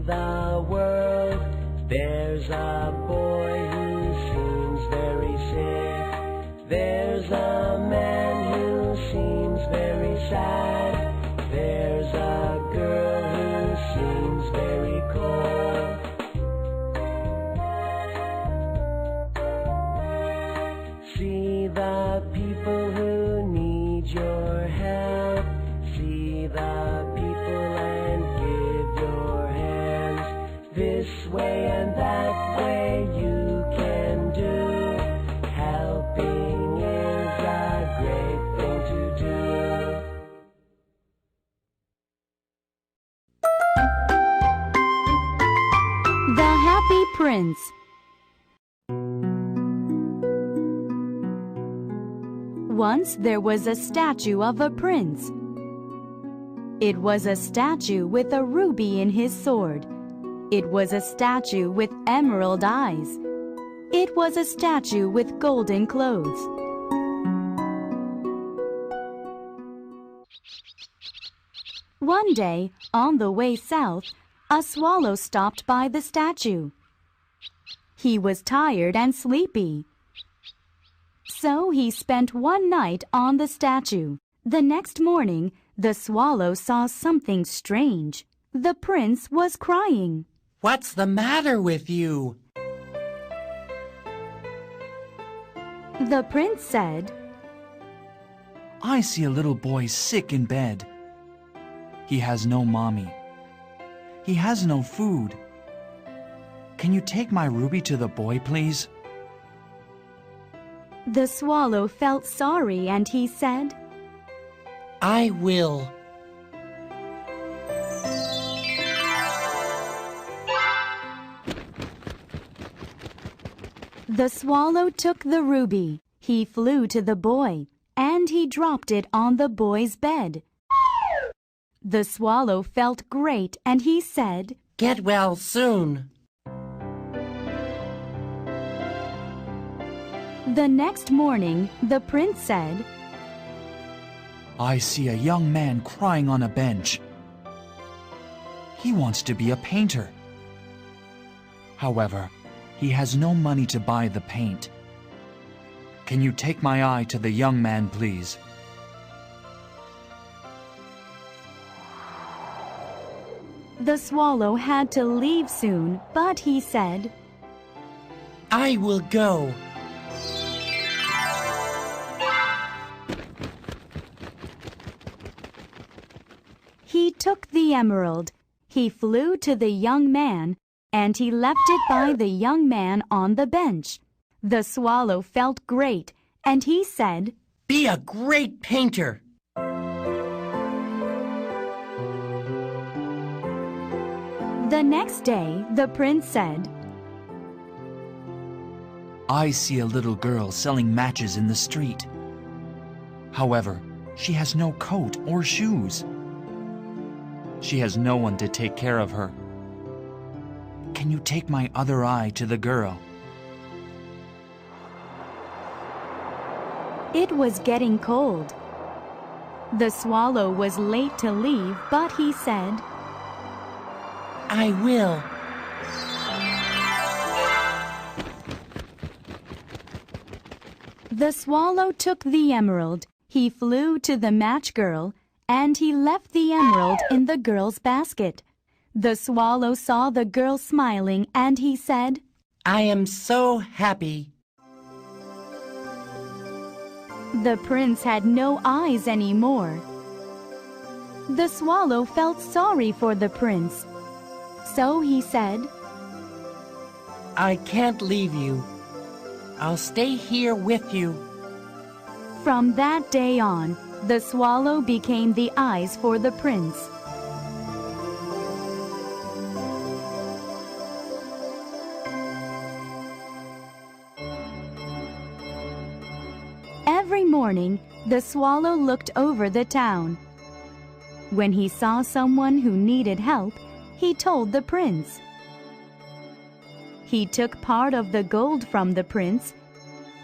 the world. There's a boy who seems very sick. There's a man who seems very sad. There's a girl who seems very cold. See the people who need your help. See the people and give your hands. This way and that way you can do. Helping is a great thing to do. The Happy Prince. Once there was a statue of a prince. It was a statue with a ruby in his sword. It was a statue with emerald eyes. It was a statue with golden clothes. One day, on the way south, a swallow stopped by the statue. He was tired and sleepy. So he spent one night on the statue. The next morning, the swallow saw something strange. The prince was crying. What's the matter with you? The prince said, I see a little boy sick in bed. He has no mommy. He has no food. Can you take my ruby to the boy, please? The swallow felt sorry and he said, I will. The swallow took the ruby. He flew to the boy, and he dropped it on the boy's bed. The swallow felt great, and he said, Get well soon. The next morning, the prince said, I see a young man crying on a bench. He wants to be a painter. However, he has no money to buy the paint. Can you take my eye to the young man, please? The swallow had to leave soon, but he said, I will go. He took the emerald. He flew to the young man, and he left it by the young man on the bench. The swallow felt great, and he said, Be a great painter. The next day, the prince said, I see a little girl selling matches in the street. However, she has no coat or shoes. She has no one to take care of her. Can you take my other eye to the girl? It was getting cold. The swallow was late to leave, but he said, I will. The swallow took the emerald. He flew to the match girl, and he left the emerald in the girl's basket. The swallow saw the girl smiling, and he said, I am so happy. The prince had no eyes anymore. The swallow felt sorry for the prince. So he said, I can't leave you. I'll stay here with you. From that day on, the swallow became the eyes for the prince. Every morning, the swallow looked over the town. When he saw someone who needed help, he told the prince. He took part of the gold from the prince,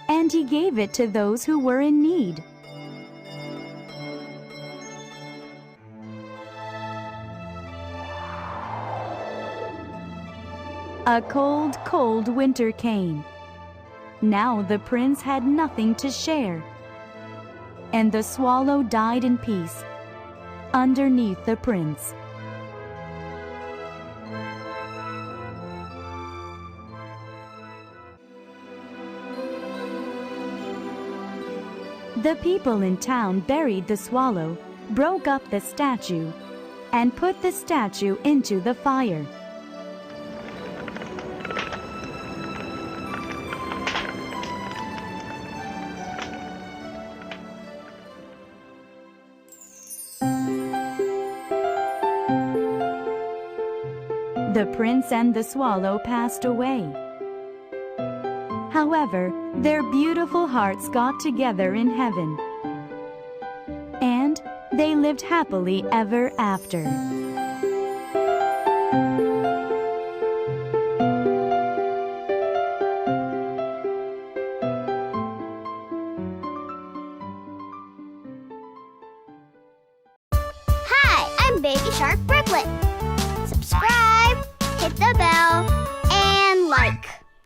and he gave it to those who were in need. A cold, cold winter came. Now the prince had nothing to share, and the swallow died in peace underneath the prince. The people in town buried the swallow, broke up the statue, and put the statue into the fire. The prince and the swallow passed away. However, their beautiful hearts got together in heaven, and they lived happily ever after. Hi, I'm Baby Shark Brooklyn. Subscribe, hit the bell,